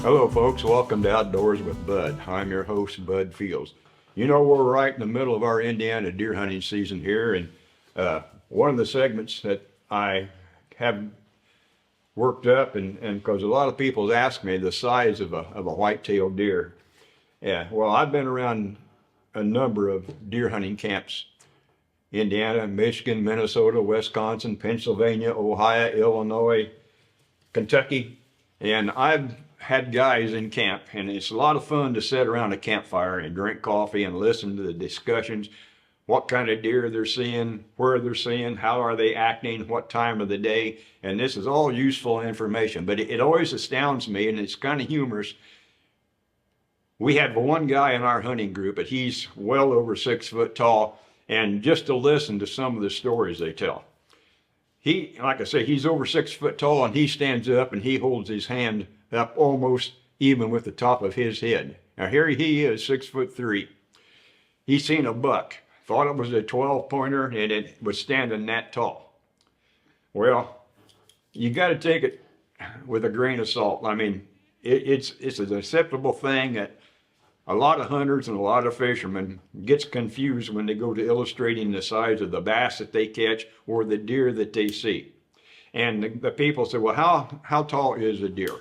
Hello, folks. Welcome to Outdoors with Bud. I'm your host, Bud Fields. You know, we're right in the middle of our Indiana deer hunting season here, and one of the segments that I have worked up, and because a lot of people ask me the size of a white-tailed deer. Yeah, well, I've been around a number of deer hunting camps: Indiana, Michigan, Minnesota, Wisconsin, Pennsylvania, Ohio, Illinois, Kentucky, and I've had guys in camp, and it's a lot of fun to sit around a campfire and drink coffee and listen to the discussions, what kind of deer they're seeing, where they're seeing, how are they acting, what time of the day. And this is all useful information, but it always astounds me, and it's kind of humorous. We have one guy in our hunting group, but he's well over 6 foot tall, and just to listen to some of the stories they tell. He, like I say, he's over 6 foot tall, and he stands up and he holds his hand up almost even with the top of his head. Now here he is, 6'3". He's seen a buck, thought it was a 12-pointer, and it was standing that tall. Well, you got to take it with a grain of salt. I mean, it's a acceptable thing that a lot of hunters and a lot of fishermen gets confused when they go to illustrating the size of the bass that they catch or the deer that they see. And the people say, well, how tall is a deer?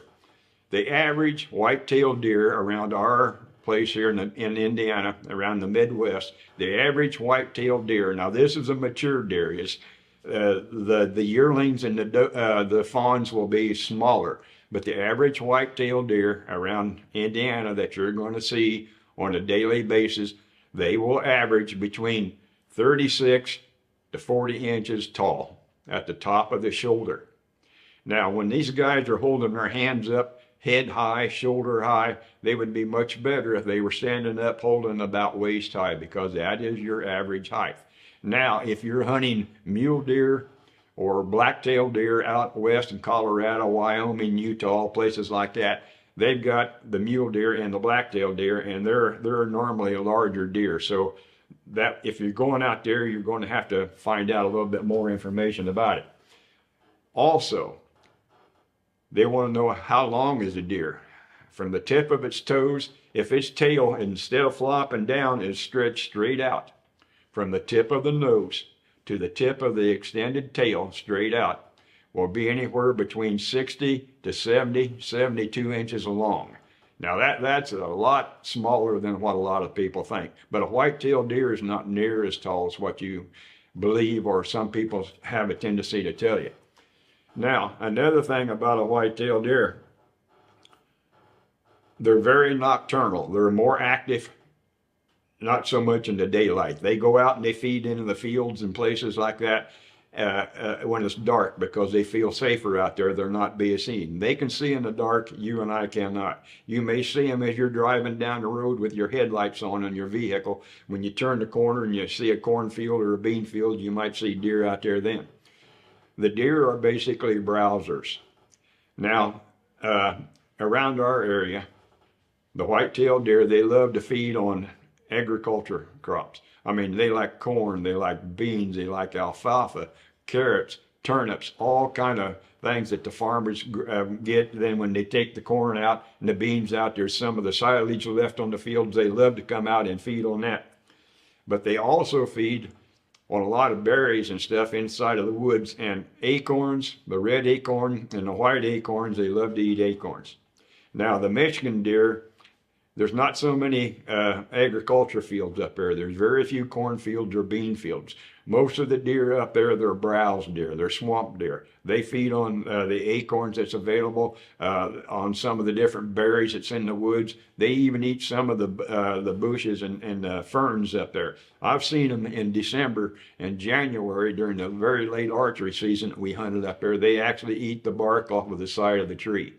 The average white-tailed deer around our place here in Indiana, around the Midwest, the average white-tailed deer, now this is a mature deer, is the yearlings and the fawns will be smaller, but the average white-tailed deer around Indiana that you're going to see on a daily basis, they will average between 36 to 40 inches tall at the top of the shoulder. Now, when these guys are holding their hands up, head high, shoulder high, they would be much better if they were standing up holding about waist high, because that is your average height. Now, if you're hunting mule deer or black-tailed deer out west in Colorado, Wyoming, Utah, places like that, they've got the mule deer and the black-tailed deer, and they're normally a larger deer. So that if you're going out there, you're going to have to find out a little bit more information about it. Also, they want to know how long is a deer. From the tip of its toes, if its tail, instead of flopping down, is stretched straight out. From the tip of the nose to the tip of the extended tail, straight out, will be anywhere between 60 to 70, 72 inches long. Now that's a lot smaller than what a lot of people think. But a white-tailed deer is not near as tall as what you believe, or some people have a tendency to tell you. Now, another thing about a white-tailed deer, they're very nocturnal. They're more active, not so much in the daylight. They go out and they feed into the fields and places like that when it's dark, because they feel safer out there. They're not being seen. They can see in the dark, you and I cannot. You may see them as you're driving down the road with your headlights on in your vehicle. When you turn the corner and you see a cornfield or a bean field, you might see deer out there then. The deer are basically browsers. Now, around our area, the white-tailed deer, they love to feed on agriculture crops. I mean, they like corn, they like beans, they like alfalfa, carrots, turnips, all kind of things that the farmers get. Then when they take the corn out and the beans out, there's some of the silage left on the fields. They love to come out and feed on that. But they also feed on a lot of berries and stuff inside of the woods, and acorns, the red acorn and the white acorns, they love to eat acorns. Now, the Michigan deer, there's not so many agriculture fields up there. There's very few cornfields or bean fields. Most of the deer up there, they're browse deer, they're swamp deer. They feed on the acorns that's available, on some of the different berries that's in the woods. They even eat some of the bushes and ferns up there. I've seen them in December and January during the very late archery season that we hunted up there. They actually eat the bark off of the side of the tree.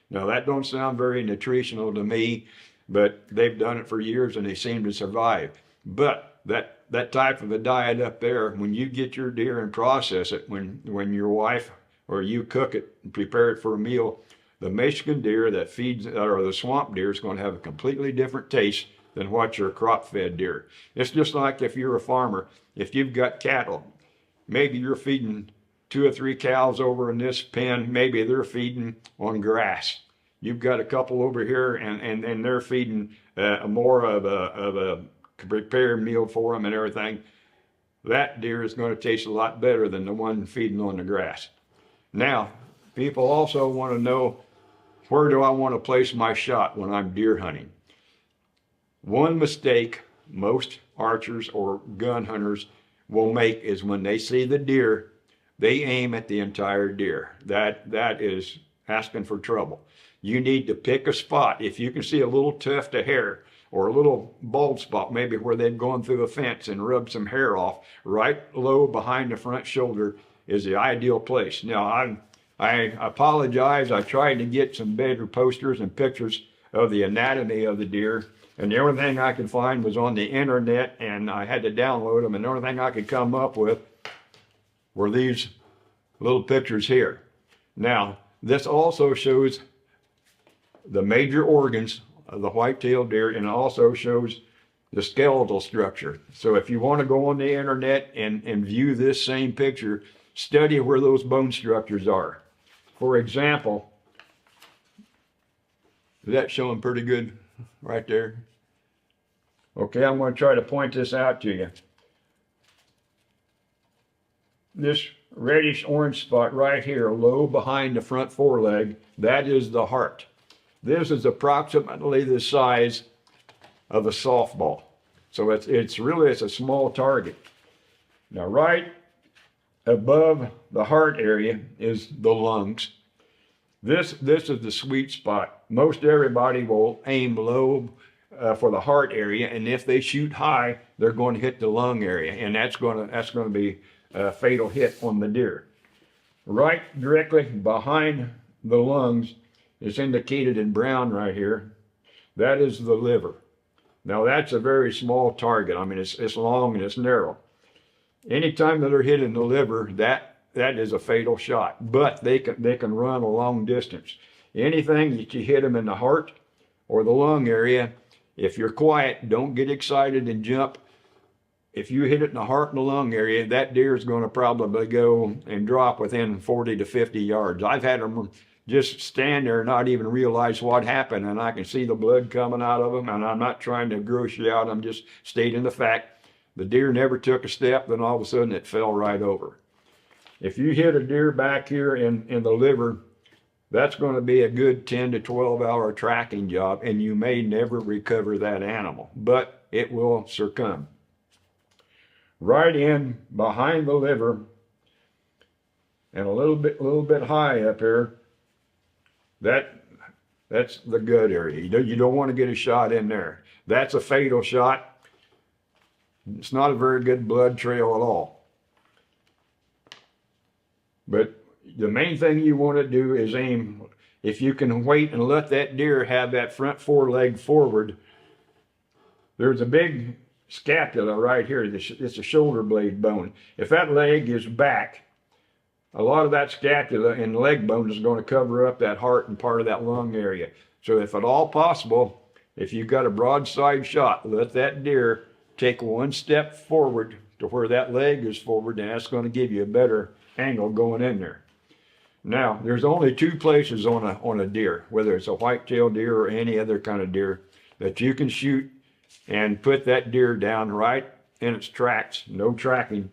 Now, that don't sound very nutritional to me, but they've done it for years and they seem to survive. But that type of a diet up there, when you get your deer and process it, when your wife or you cook it and prepare it for a meal, the Michigan deer that feeds, or the swamp deer, is going to have a completely different taste than what your crop-fed deer. It's just like if you're a farmer, if you've got cattle, maybe you're feeding 2 or 3 cows over in this pen, maybe they're feeding on grass. you've got a couple over here, and they're feeding more of a prepared meal for them and everything, that deer is going to taste a lot better than the one feeding on the grass. Now, people also want to know, where do I want to place my shot when I'm deer hunting? One mistake most archers or gun hunters will make is when they see the deer, they aim at the entire deer. That is asking for trouble. You need to pick a spot. If you can see a little tuft of hair or a little bald spot, maybe where they've gone through a fence and rubbed some hair off, right low behind the front shoulder is the ideal place. Now, I apologize. I tried to get some better posters and pictures of the anatomy of the deer, and the only thing I could find was on the internet, and I had to download them, and the only thing I could come up with were these little pictures here. Now, this also shows the major organs of the white-tailed deer, and it also shows the skeletal structure. So if you want to go on the internet and view this same picture, study where those bone structures are. For example, is that showing pretty good right there? Okay, I'm going to try to point this out to you. This reddish orange spot right here, low behind the front foreleg, that is the heart. This is approximately the size of a softball. So it's a small target. Now, right above the heart area is the lungs. This is the sweet spot. Most everybody will aim low for the heart area, and if they shoot high, they're going to hit the lung area, and that's going to be a fatal hit on the deer. Right directly behind the lungs is indicated in brown right here. That is the liver. Now that's a very small target. I mean, it's long and it's narrow. Anytime that they're hitting the liver, that is a fatal shot. But they can run a long distance. Anything that you hit them in the heart or the lung area, if you're quiet, don't get excited and jump. If you hit it in the heart and the lung area, that deer is going to probably go and drop within 40 to 50 yards. I've had them just stand there and not even realize what happened, and I can see the blood coming out of them, and I'm not trying to gross you out. I'm just stating the fact. The deer never took a step, then all of a sudden it fell right over. If you hit a deer back here in the liver, that's going to be a good 10 to 12 hour tracking job, and you may never recover that animal, but it will succumb. Right in behind the liver and a little bit high up here, that's the gut area. You don't want to get a shot in there. That's a fatal shot. It's not a very good blood trail at all. But the main thing you want to do is aim. If you can wait and let that deer have that front foreleg forward, there's a big scapula right here. It's a shoulder blade bone. If that leg is back, a lot of that scapula and leg bone is going to cover up that heart and part of that lung area. So if at all possible, if you've got a broadside shot, let that deer take one step forward to where that leg is forward, and that's going to give you a better angle going in there. Now, there's only two places on a deer, whether it's a white-tailed deer or any other kind of deer, that you can shoot and put that deer down right in its tracks, no tracking.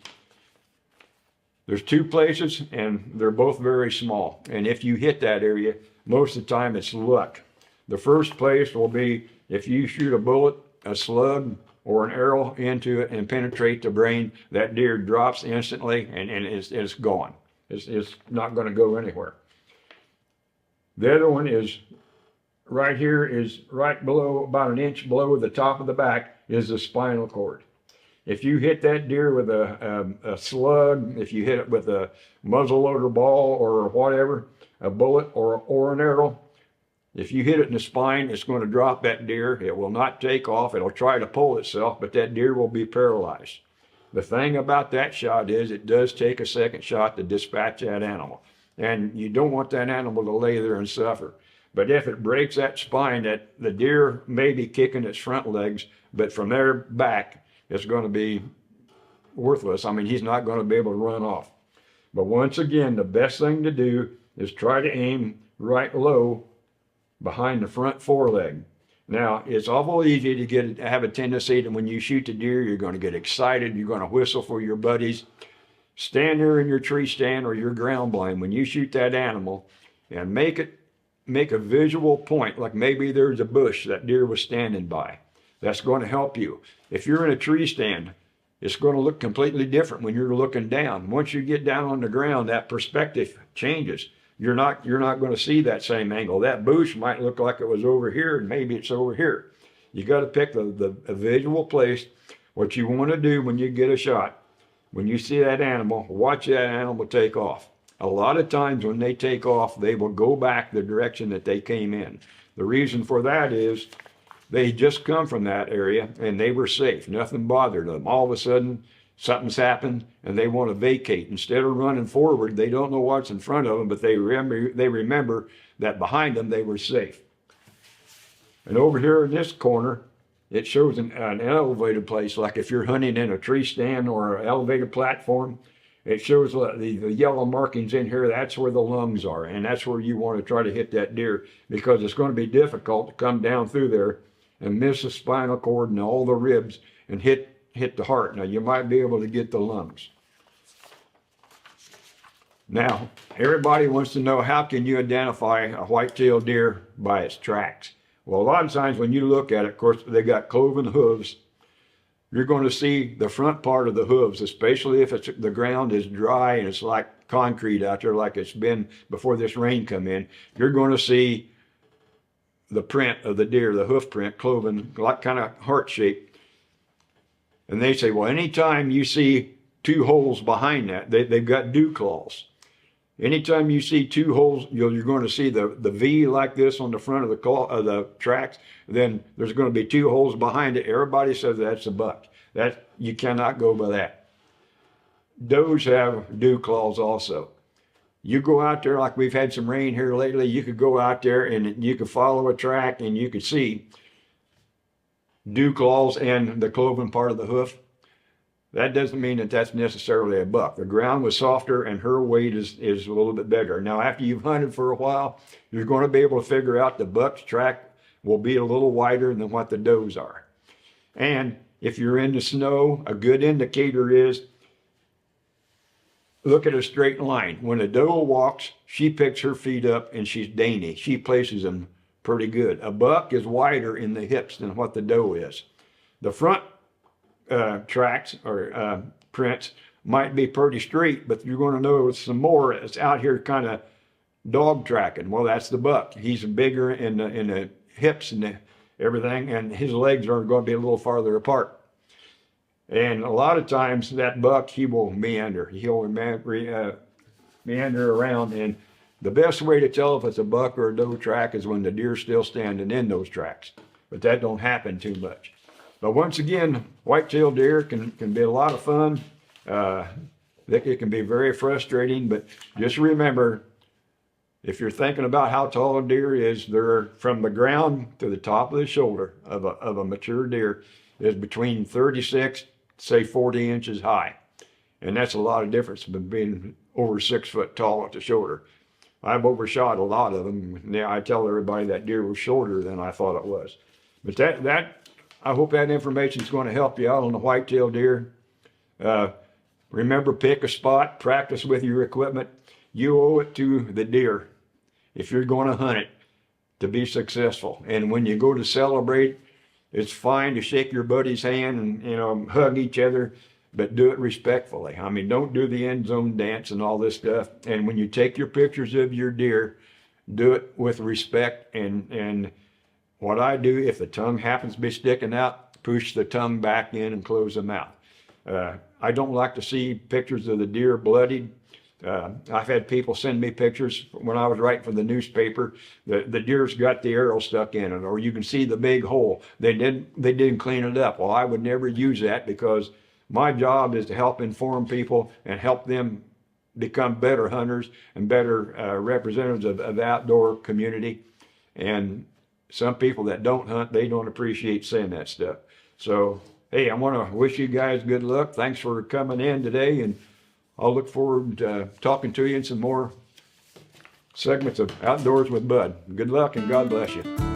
There's two places, and they're both very small. And if you hit that area, most of the time it's luck. The first place will be if you shoot a bullet, a slug, or an arrow into it and penetrate the brain, that deer drops instantly and it's gone. It's not going to go anywhere. The other one is right here, is right below, about an inch below the top of the back, is the spinal cord. If you hit that deer with a slug, if you hit it with a muzzleloader ball or whatever, a bullet or an arrow, if you hit it in the spine, it's going to drop that deer. It will not take off. It'll try to pull itself, but that deer will be paralyzed. The thing about that shot is it does take a second shot to dispatch that animal. And you don't want that animal to lay there and suffer. But if it breaks that spine, that the deer may be kicking its front legs, but from there back, it's going to be worthless. I mean, he's not going to be able to run off. But once again, the best thing to do is try to aim right low behind the front foreleg. Now, it's awful easy to have a tendency to, when you shoot the deer, you're going to get excited. You're going to whistle for your buddies. Stand there in your tree stand or your ground blind when you shoot that animal, and make a visual point, like maybe there's a bush that deer was standing by. That's going to help you. If you're in a tree stand, it's going to look completely different when you're looking down. Once you get down on the ground, that perspective changes. You're not going to see that same angle. That bush might look like it was over here, and maybe it's over here. You got to pick a visual place. What you want to do when you get a shot, when you see that animal, watch that animal take off. A lot of times when they take off, they will go back the direction that they came in. The reason for that is they just come from that area and they were safe. Nothing bothered them. All of a sudden, something's happened and they want to vacate. Instead of running forward, they don't know what's in front of them, but they remember that behind them they were safe. And over here in this corner, it shows an elevated place, like if you're hunting in a tree stand or an elevated platform. It shows the yellow markings in here. That's where the lungs are, and that's where you want to try to hit that deer, because it's going to be difficult to come down through there and miss the spinal cord and all the ribs and hit the heart. Now, you might be able to get the lungs. Now, everybody wants to know, how can you identify a white-tailed deer by its tracks? Well, a lot of times when you look at it, of course, they got cloven hooves. You're going to see the front part of the hooves, especially if the ground is dry and it's like concrete out there, like it's been before this rain come in. You're going to see the print of the deer, the hoof print, cloven, like kind of heart shaped. And they say, well, anytime you see two holes behind that, they've got dew claws. Anytime you see two holes, you're going to see the V like this on the front of the tracks. Then there's going to be two holes behind it. Everybody says that's a buck. That you cannot go by that. Does have dew claws also. You go out there, like we've had some rain here lately. You could go out there and you could follow a track and you could see dew claws and the cloven part of the hoof. That doesn't mean that that's necessarily a buck. The ground was softer and her weight is a little bit bigger. Now, after you've hunted for a while, you're going to be able to figure out the buck's track will be a little wider than what the does are. And if you're in the snow, a good indicator is look at a straight line. When a doe walks, she picks her feet up and she's dainty. She places them pretty good. A buck is wider in the hips than what the doe is. The front tracks or prints might be pretty straight, but you're going to notice some more. It's out here kind of dog tracking. Well, that's the buck. He's bigger in the hips and everything, and his legs are going to be a little farther apart. And a lot of times that buck, he will meander. He'll meander around, and the best way to tell if it's a buck or a doe track is when the deer's still standing in those tracks. But that don't happen too much. But once again, white-tailed deer can be a lot of fun. It can be very frustrating, but just remember, if you're thinking about how tall a deer is, they're from the ground to the top of the shoulder of a mature deer is between 36, say 40 inches high. And that's a lot of difference from being over 6 foot tall at the shoulder. I've overshot a lot of them. Now I tell everybody that deer was shorter than I thought it was. But I hope that information is going to help you out on the white-tailed deer. Remember, pick a spot, practice with your equipment. You owe it to the deer, if you're going to hunt it, to be successful. And when you go to celebrate, it's fine to shake your buddy's hand and hug each other, but do it respectfully. I mean, don't do the end zone dance and all this stuff. And when you take your pictures of your deer, do it with respect. And what I do, if the tongue happens to be sticking out, push the tongue back in and close the mouth. I don't like to see pictures of the deer bloodied. I've had people send me pictures when I was writing for the newspaper. The deer's got the arrow stuck in it, or you can see the big hole. They didn't clean it up. Well, I would never use that, because my job is to help inform people and help them become better hunters and better representatives of the outdoor community. And some people that don't hunt, they don't appreciate saying that stuff. So, hey, I want to wish you guys good luck. Thanks for coming in today, and I'll look forward to talking to you in some more segments of Outdoors with Bud. Good luck and God bless you.